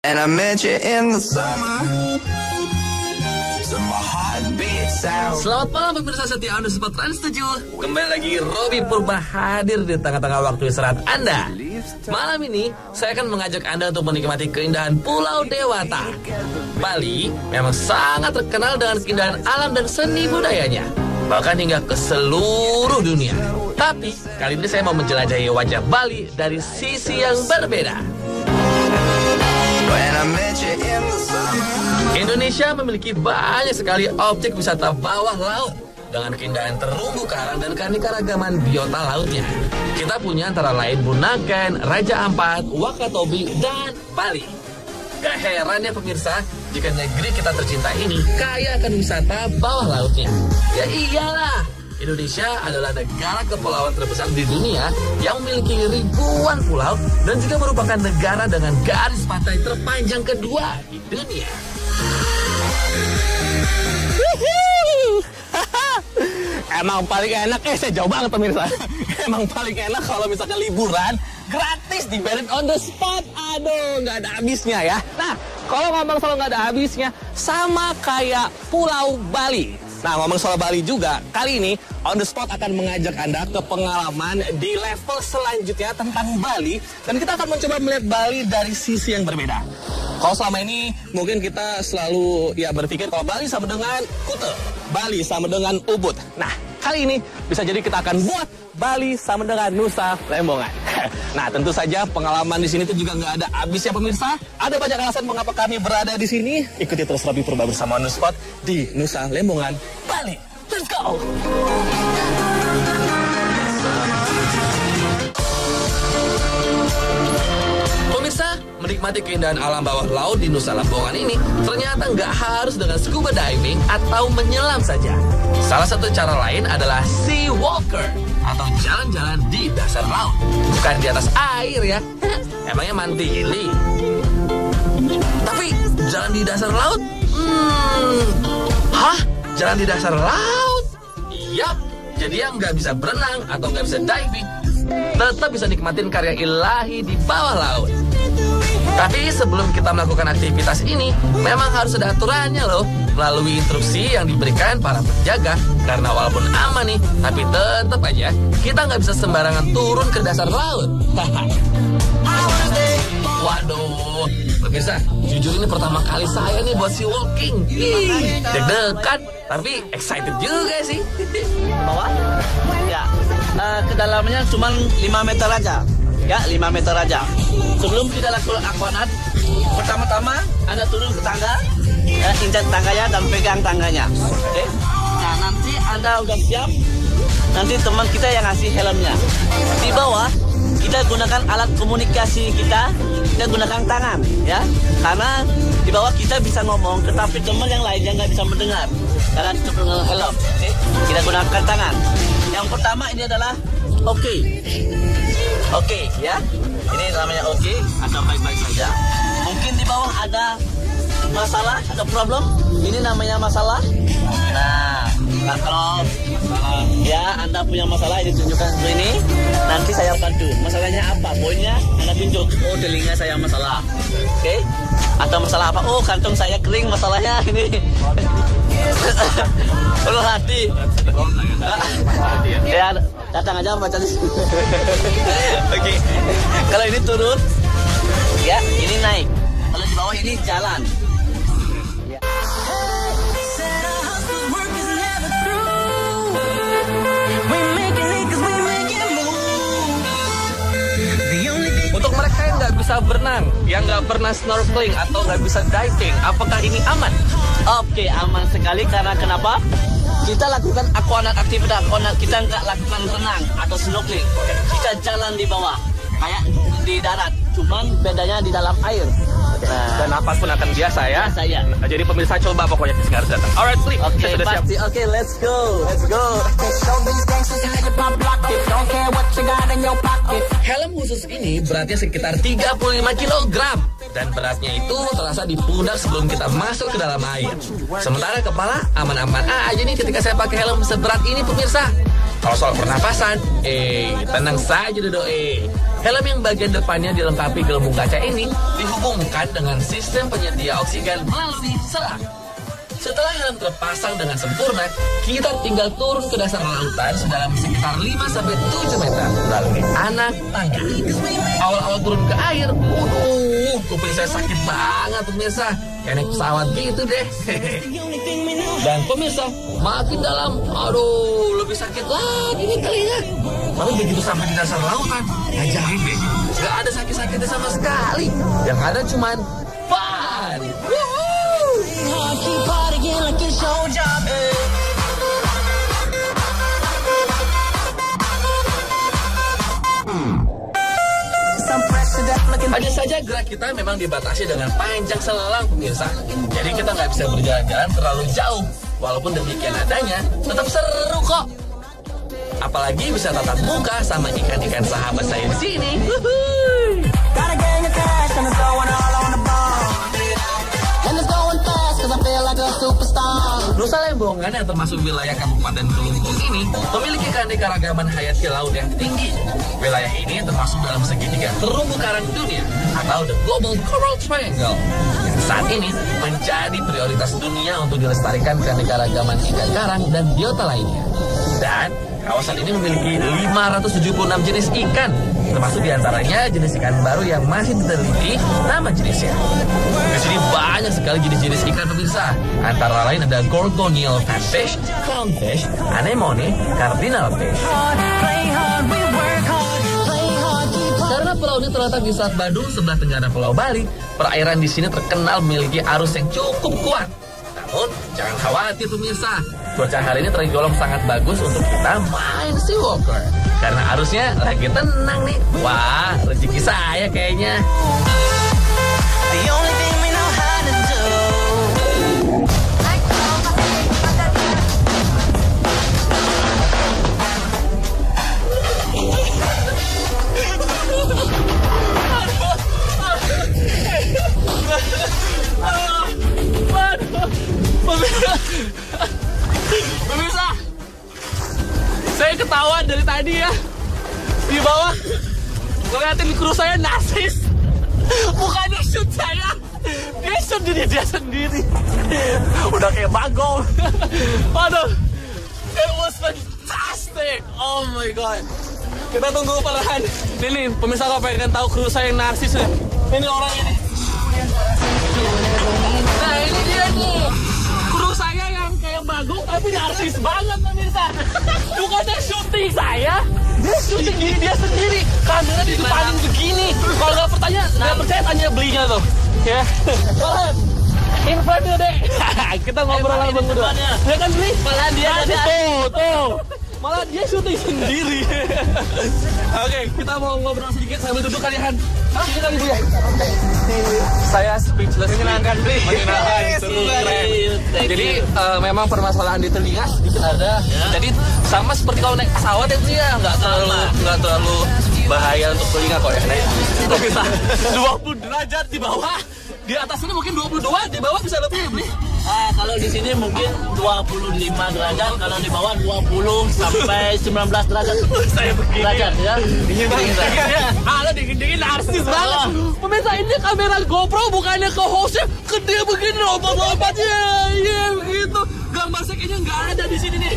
And I met you in the summer. So my heart beats out. Selamat malam pemirsa setia Anda Sobat Trans 7. Kembali lagi Robi Purba hadir di tengah-tengah waktu istirahat Anda. Malam ini saya akan mengajak Anda untuk menikmati keindahan Pulau Dewata. Bali memang sangat terkenal dengan keindahan alam dan seni budayanya, bahkan hingga ke seluruh dunia. Tapi kali ini saya mau menjelajahi wajah Bali dari sisi yang berbeda. Indonesia memiliki banyak sekali objek wisata bawah laut dengan keindahan terumbu karang dan keanekaragaman biota lautnya. Kita punya antara lain Bunaken, Raja Ampat, Wakatobi, dan Bali. Gak heran ya pemirsa, jika negeri kita tercinta ini kaya akan wisata bawah lautnya. Ya iyalah, Indonesia adalah negara kepulauan terbesar di dunia yang memiliki ribuan pulau dan juga merupakan negara dengan garis pantai terpanjang kedua di dunia. Emang paling enak, saya jauh banget pemirsa. Emang paling enak kalau misalkan liburan gratis di Bali on the spot. Aduh, nggak ada habisnya ya. Nah, kalau ngomong soal nggak ada habisnya, sama kayak Pulau Bali. Nah, ngomong soal Bali juga, kali ini on the spot akan mengajak Anda ke pengalaman di level selanjutnya tentang Bali. Dan kita akan mencoba melihat Bali dari sisi yang berbeda. Kalau selama ini mungkin kita selalu berpikir kalau Bali sama dengan Kuta, Bali sama dengan Ubud. Nah, kali ini bisa jadi kita akan buat Bali sama dengan Nusa Lembongan. Nah, tentu saja pengalaman di sini tuh juga nggak ada habisnya pemirsa. Ada banyak alasan mengapa kami berada di sini. Ikuti terus Robi Purba bersama On The Spot di Nusa Lembongan, Bali. Let's go! Pemirsa, menikmati keindahan alam bawah laut di Nusa Lembongan ini ternyata nggak harus dengan scuba diving atau menyelam saja. Salah satu cara lain adalah sea walker atau jalan-jalan di dasar laut. Bukan di atas air ya. Emangnya mandiri. Tapi jalan di dasar laut? Hah? Jalan di dasar laut? Iya. Jadi yang nggak bisa berenang atau nggak bisa diving tetap bisa nikmatin karya ilahi di bawah laut. Tapi sebelum kita melakukan aktivitas ini, memang harus ada aturannya loh, melalui instruksi yang diberikan para penjaga. Karena walaupun aman nih, tapi tetap aja kita nggak bisa sembarangan turun ke dasar laut. Waduh, pemirsa, jujur ini pertama kali saya nih buat sea walking. Deg-degan, tapi excited juga sih. Bawah? Ya, kedalamannya cuma 5 meter aja. Ya, 5 meter aja. Sebelum kita lakukan aquanaut, pertama-tama Anda turun ke tangga, ya, injak tangganya dan pegang tangganya. Oke? Nah, nanti Anda udah siap, nanti teman kita yang ngasih helmnya. Di bawah, kita gunakan alat komunikasi kita gunakan tangan, ya. Karena di bawah kita bisa ngomong, tetapi teman yang lainnya nggak bisa mendengar. Karena itu dengan helm. Oke? Kita gunakan tangan. Yang pertama ini adalah oke, ya. Ini namanya oke, atau baik-baik saja. Mungkin di bawah ada masalah, ada problem. Ini namanya masalah. Nah, kalau ya Anda punya masalah, ini tunjukkan seperti ini. Nanti saya bantu. Masalahnya apa? Poinnya Anda tunjuk. Oh, telinga saya masalah. Oke? Atau masalah apa? Oh, kantong saya kering. Masalahnya ini. Perlu hati. Ya, datang aja baca di sini. Oke. Kalau ini turun, ya, ini naik. Kalau di bawah ini jalan. Ya. Untuk mereka yang nggak bisa berenang, yang nggak pernah snorkeling atau nggak bisa diving, apakah ini aman? Oke, aman sekali. Karena kenapa? Kita lakukan aktivitas aquanaut, kita nggak lakukan renang atau snorkeling. Kita jalan di bawah, kayak di darat. Cuman bedanya di dalam air. Dan napas pun akan biasa ya. Saya. Nah, jadi pemirsa coba pokoknya harus datang. Alright, sleep. Oke, Saya sudah siap. pasti. Oke, let's go. Let's go. Helm khusus ini beratnya sekitar 35 kg dan beratnya itu terasa di pundak sebelum kita masuk ke dalam air. Sementara kepala aman-aman aja nih ketika saya pakai helm seberat ini pemirsa. Kalau soal pernapasan, tenang saja Dodo. Helm yang bagian depannya dilengkapi gelembung kaca ini dihubungkan dengan sistem penyedia oksigen melalui selang. Setelah helm terpasang dengan sempurna, kita tinggal turun ke dasar lautan sedalam sekitar 5-7 meter. Lalu anak tanya, awal-awal turun ke air, kuping saya sakit banget pemirsa. Kayak naik pesawat gitu deh. Dan pemirsa, makin dalam, lebih sakit lagi nih telinga. Lalu begitu sampai di dasar lautan, ajaib deh, gak ada sakit-sakitnya sama sekali. Yang ada cuman fun. Hanya saja gerak kita memang dibatasi dengan panjang selang pemirsa. Jadi kita nggak bisa berjalan-jalan terlalu jauh. Walaupun demikian adanya, tetap seru kok. Apalagi bisa tatap muka sama ikan-ikan sahabat saya di sini. Nusa Lembongan yang termasuk wilayah Kabupaten Kelungkung ini memiliki keanekaragaman hayati laut yang tinggi. Wilayah ini termasuk dalam segitiga terumbu karang dunia atau the Global Coral Triangle yang saat ini menjadi prioritas dunia untuk dilestarikan keanekaragaman ikan karang dan biota lainnya. Dan kawasan ini memiliki 576 jenis ikan, termasuk diantaranya jenis ikan baru yang masih diteliti nama jenisnya. Di sini banyak sekali jenis-jenis ikan pemirsa. Antara lain ada Gorgonial Catfish, Clownfish, Anemone, Cardinal Fish. Karena pulau ini terletak di Selat Badung sebelah tenggara Pulau Bali, perairan di sini terkenal memiliki arus yang cukup kuat. Namun jangan khawatir pemirsa, cuaca hari ini tergolong sangat bagus untuk kita main sea walker. Karena arusnya lagi tenang nih. Wah, rezeki saya kayaknya. Pemirsa, saya ketawa dari tadi ya. Di bawah ngeliatin kru saya narsis. Bukannya shoot saya, dia shoot diri dia sendiri. Udah kayak bagong. Aduh, it was fantastic. Oh my god. Kita tunggu perlahan. Nih pemirsa, kalau pengen tahu kru saya yang narsis ya, ini orang ini. Nah ini dia nih, kru saya yang kayak bagong tapi narsis banget pemirsa. Bukannya syuting saya, dia syuting diri dia sendiri. Kamera di depanin begini. Kalau nggak percaya tanya belinya tuh. Ya. Invite deh. Kita ngobrol sama Bang Udo. Ya kan beli? Malah dia tuh. Malah dia syuting sendiri. Oke, kita mau ngobrol sedikit sambil duduk kalian. Sini kali Bu ya. Saya speechless. Menyenangkan, Bri. Menyenangkan, seru, keren. Jadi memang permasalahan di telinga sedikit ada. Jadi sama seperti kalau naik pesawat ya, Bri ya, nggak terlalu bahaya untuk telinga kok ya. Kita bisa 20 derajat di bawah. Di atas ini mungkin 22, di bawah bisa lebih ya, Bri. Kalau di sini mungkin 25 derajat, kalau di bawah 20 sampai 19 derajat. Saya begini. Derajat ya. Dingin ya. Halo dingin narsis banget. Pemirsa, ini kamera GoPro bukannya ke hostnya gede begini lompat-lompatnya. Iya begitu. Gambar saya kayaknya nggak ada di sini nih.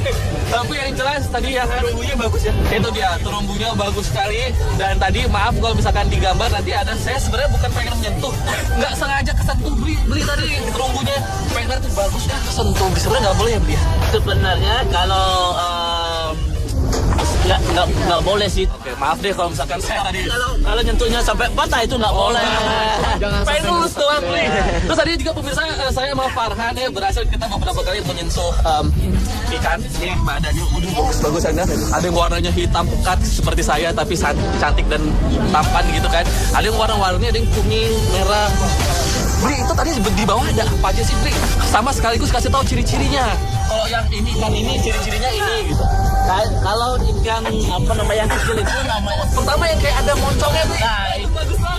Tapi yang jelas tadi ya terumbunya bagus ya. Itu dia, terumbunya bagus sekali. Dan tadi maaf kalau misalkan digambar nanti ada, saya sebenarnya bukan pengen menyentuh, nggak sengaja kesentuh beli tadi terumbunya. Pengen tuh bagus ya kesentuh. Sebenarnya nggak boleh ya beli ya. Sebenarnya kalau nggak boleh sih. Oke, maaf deh kalau misalkan saya tadi kalau nyentuhnya sampai patah itu nggak boleh. Pengen lulus doang nih. Terus tadi juga pemirsa, saya sama Farhan ya berhasil kita beberapa kali menyentuh ikan. Ini badannya bagus ada. Ada yang warnanya hitam pekat seperti saya tapi cantik dan tampan gitu kan. Ada yang warna-warni, ada yang kuning, merah. Bri, itu tadi di bawah ada apa aja sih, Bri? Sama sekaligus kasih tahu ciri-cirinya. Kalau yang ini ikan ini ciri-cirinya ini gitu. Kalau ikan apa namanya yang kecil itu namanya pertama yang kayak ada moncongnya, Bri.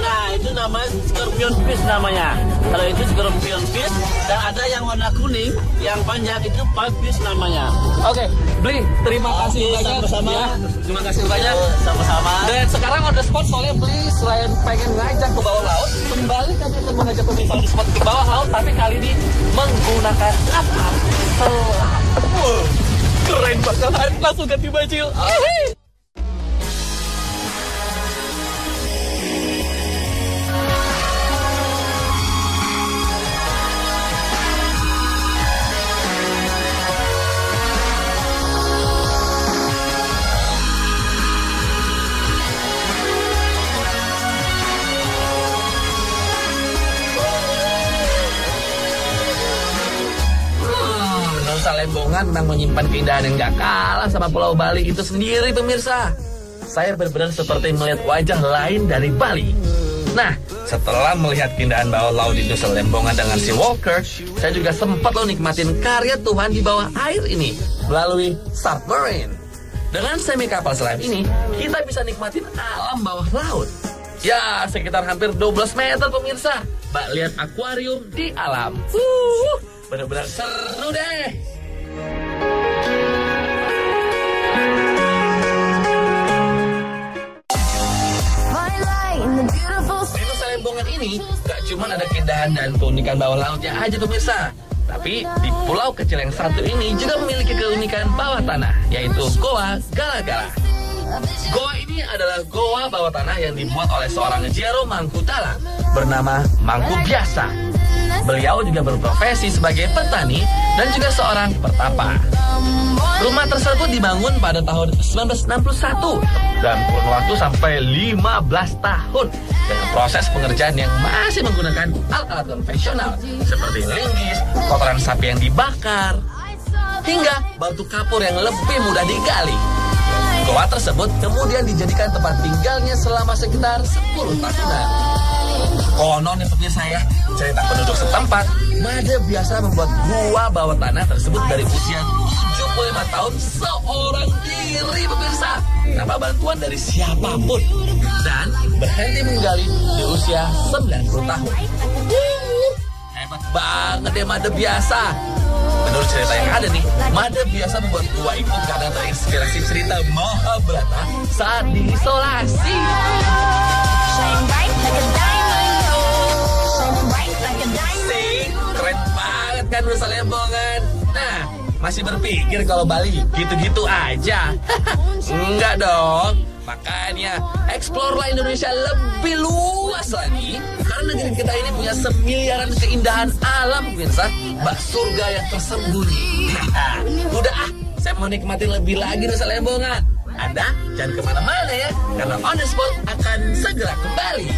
Nah, itu namanya scorpion fish namanya. Kalau itu scorpion fish, dan ada yang warna kuning, yang panjang itu pipefish namanya. Oke, Bli, terima kasih Oke, banyak. sama-sama. Ya, terima kasih banyak. Sama-sama. Dan sekarang on the spot soalnya Bli selain pengen ngajak ke bawah laut, kembali kami akan mengajak pemirsa on the spot ke bawah laut, tapi kali ini menggunakan kapal selam. Wow, keren banget. Langsung ganti baju. Nusa Lembongan memang menyimpan keindahan yang gak kalah sama Pulau Bali itu sendiri, pemirsa. Saya benar-benar seperti melihat wajah lain dari Bali. Nah, setelah melihat keindahan bawah laut di Nusa Lembongan dengan Sea Walker, saya juga sempat loh nikmatin karya Tuhan di bawah air ini melalui submarine. Dengan semi kapal selam ini, kita bisa nikmatin alam bawah laut. Ya, sekitar hampir 12 meter, pemirsa. Mbak, lihat akuarium di alam. Benar-benar seru deh. Di Nusa Lembongan ini gak cuma ada keindahan dan keunikan bawah lautnya aja, pemirsa. Tapi di pulau kecil yang satu ini juga memiliki keunikan bawah tanah, yaitu Goa Gala-Gala. Goa ini adalah goa bawah tanah yang dibuat oleh seorang Jero Mangkutala bernama Mangku Biasa. Beliau juga berprofesi sebagai petani dan juga seorang pertapa. Rumah tersebut dibangun pada tahun 1961 dan kurun waktu sampai 15 tahun dengan proses pengerjaan yang masih menggunakan alat-alat konvensional seperti linggis, kotoran sapi yang dibakar, hingga batu kapur yang lebih mudah digali. Goa tersebut kemudian dijadikan tempat tinggalnya selama sekitar 10 tahunan. Konon ya pemirsa ya, cerita penduduk setempat, Made biasa membuat gua bawah tanah tersebut dari usia 75 tahun seorang diri, pemirsa, tanpa bantuan dari siapapun, dan berhenti menggali di usia 90 tahun. Hebat banget ya Made biasa. Menurut cerita yang ada nih, Made biasa membuat gua itu karena terinspirasi cerita Mahabharata saat diisolasi. Keren banget kan Nusa Lembongan. Nah, masih berpikir kalau Bali gitu-gitu aja? Enggak dong. Makanya eksplorlah Indonesia lebih luas lagi, karena negeri kita ini punya semiliaran keindahan alam, pemirsa. Bak surga yang tersembunyi. Udah saya mau nikmatin lebih lagi Nusa Lembongan. Anda jangan kemana-mana ya, karena On The Spot akan segera kembali.